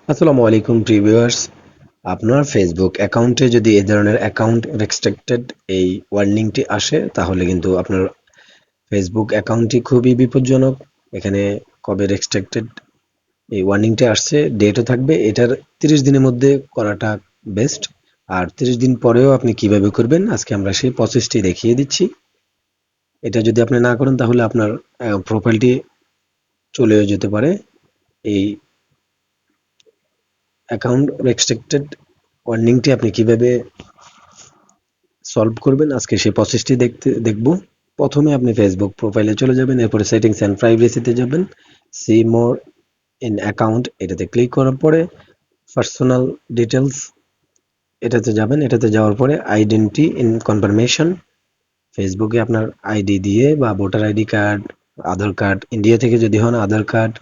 আসসালামু আলাইকুম ভিউয়ার্স। আপনার ফেসবুক অ্যাকাউন্টে যদি এই ধরনের অ্যাকাউন্ট রেস্ট্রিক্টেড এই ওয়ার্নিংটি আসে তাহলে কিন্তু আপনার ফেসবুক অ্যাকাউন্টটি খুবই বিপজ্জনক। এখানে কবে রেস্ট্রিক্টেড এই ওয়ার্নিংটি আসছে ডেটও থাকবে। এটার 30 দিনের মধ্যে করাটা বেস্ট। আর 30 দিন পরেও আপনি কিভাবে করবেন আজকে আমরা সেই প্রসেসটি দেখিয়ে দিচ্ছি। এটা যদি আপনি না করেন তাহলে আপনার প্রোফাইলটি চলেও যেতে পারে। এই অ্যাকাউন্ট রেস্ট্রিক্টেড ওয়ার্নিংটি আপনি কিভাবে সলভ করবেন আজকে সেই প্রসেসটি দেখব। প্রথমে আপনি ফেসবুক প্রোফাইলে চলে যাবেন, এরপরে সেটিংস অ্যান্ড প্রাইভেসিতে যাবেন, সি মোর ইন অ্যাকাউন্ট এটাতে ক্লিক করার পরে পার্সোনাল ডিটেলস এটাতে যাবেন। এটাতে যাওয়ার পরে আইডেন্টি ইন কনফার্মেশন, ফেসবুকে আপনার আইডি দিয়ে বা ভোটার আইডি কার্ড, আধার কার্ড, ইন্ডিয়া থেকে যদি হন আধার কার্ড,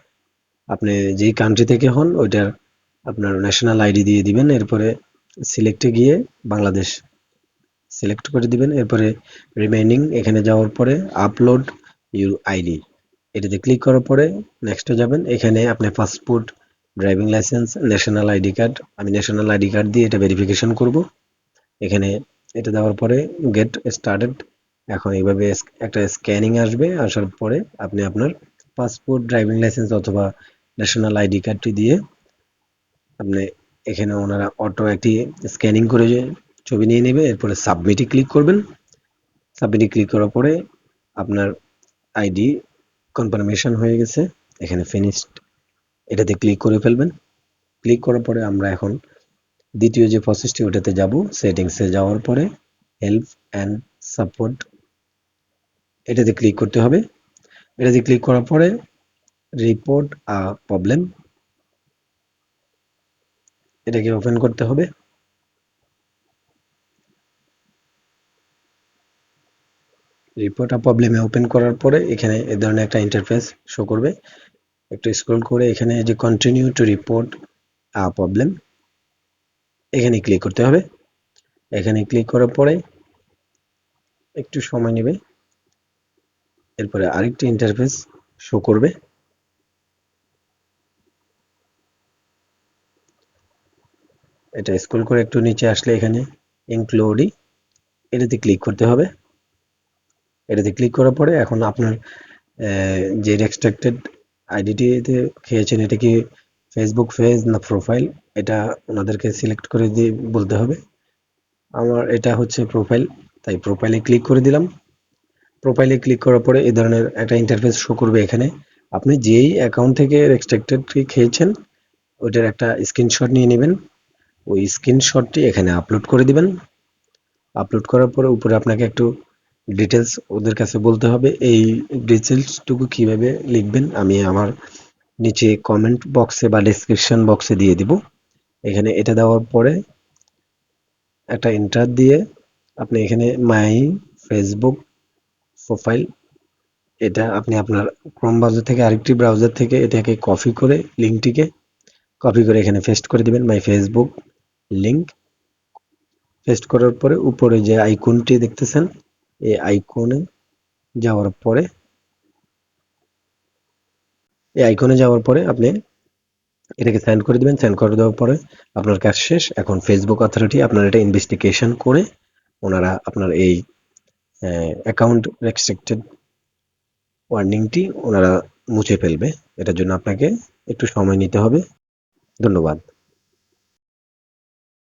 আপনি যেই কান্ট্রি থেকে হন ওইটার আপনার ন্যাশনাল আইডি দিয়ে দিবেন। এরপরে সিলেক্টে গিয়ে বাংলাদেশ সিলেক্ট করে দিবেন। এরপরে রিমেইনিং এখানে যাওয়ার পরে আপলোড ইউর আইডি এটাতে ক্লিক করার পরে নেক্সটে যাবেন। এখানে আপনি passport, driving licence, national ID card, আমি ন্যাশনাল আইডি কার্ড দিয়ে এটা ভেরিফিকেশন করব। এখানে এটা দেওয়ার পরে গেট স্টার্টেড। এখন এইভাবে একটা স্ক্যানিং আসবে, আসার পরে আপনি আপনার পাসপোর্ট, ড্রাইভিং লাইসেন্স অথবা ন্যাশনাল আইডি কার্ডটি দিয়ে আপনি এখানে ওনারা অটো একটি স্ক্যানিং করে ছবি নিয়ে নেবে। এরপরে সাবমিটে ক্লিক করবেন। সাবমিটে ক্লিক করার পরে আপনার আইডি কনফার্মেশন হয়ে গেছে। এখানে ফিনিশড এটাতে ক্লিক করে ফেলবেন। ক্লিক করার পরে আমরা এখন দ্বিতীয় যে প্রসেসটি ওটাতে যাব। সেটিংসে যাওয়ার পরে হেল্প অ্যান্ড সাপোর্ট এটাতে ক্লিক করতে হবে। এটাতে ক্লিক করার পরে রিপোর্ট আ প্রবলেম এটাকে ওপেন করতে হবে। রিপোর্ট আ প্রবলেমে ওপেন করার পরে এখানে এ ধরনের একটা ইন্টারফেস শো করবে। একটু স্ক্রল করে এখানে যে continue to report a problem এখানে ক্লিক করতে হবে। এখানে ক্লিক করার পরে একটু সময় নেবে। এরপরে আরেকটি ইন্টারফেস শো করবে। এটা স্ক্রল করে একটু নিচে আসলে এখানে ইনক্লুডি এটাতে ক্লিক করতে হবে। এটাতে ক্লিক করার পরে এখন আপনার যে রেস্ট্রিক্টেড আইডিটিতে খেয়েছেন এটা কি ফেসবুক পেজ না প্রোফাইল, এটা ওনাদেরকে সিলেক্ট করে দিয়ে বলতে হবে। আমার এটা হচ্ছে প্রোফাইল, তাই প্রোফাইলে ক্লিক করে দিলাম। প্রোফাইলে ক্লিক করার পরে এই ধরনের একটা ইন্টারফেস শো করবে। এখানে আপনি যেই অ্যাকাউন্ট থেকে রেস্ট্রিক্টেড খেয়েছেন ওইটার একটা স্ক্রিনশট নিয়ে নেবেন। ওই স্ক্রিনশটটি এখানে আপলোড করে দিবেন। আপলোড করার পরে উপরে আপনাকে একটু ডিটেলস ওদের কাছে বলতে হবে। এই ডিটেলসটুকু কিভাবে লিখবেন আমি আমার নিচে কমেন্ট বক্সে বা ডেসক্রিপশন বক্সে দিয়ে দিব। এখানে এটা দেওয়ার পরে একটা এন্টার দিয়ে আপনি এখানে মাই ফেসবুক প্রোফাইল এটা আপনি আপনার ক্রোম ব্রাউজার থেকে আরেকটি ব্রাউজার থেকে এটাকে কপি করে লিঙ্কটিকে কপি করে এখানে পেস্ট করে দিবেন। মাই ফেসবুক লিংক পেস্ট করার পরে উপরে যে আইকনটি দেখতেছেন এই আইকনে যাওয়ার পরে আপনি এটাকে সেন্ড করে দিবেন। সেন্ড করে দেওয়ার পরে আপনার কাজ শেষ। এখন ফেসবুক অথরিটি আপনার এটা ইনভেস্টিগেশন করে ওনারা আপনার এই অ্যাকাউন্ট রেস্ট্রিক্টেড ওয়ার্নিংটি ওনারা মুছে ফেলবে। এটার জন্য আপনাকে একটু সময় নিতে হবে। ধন্যবাদ।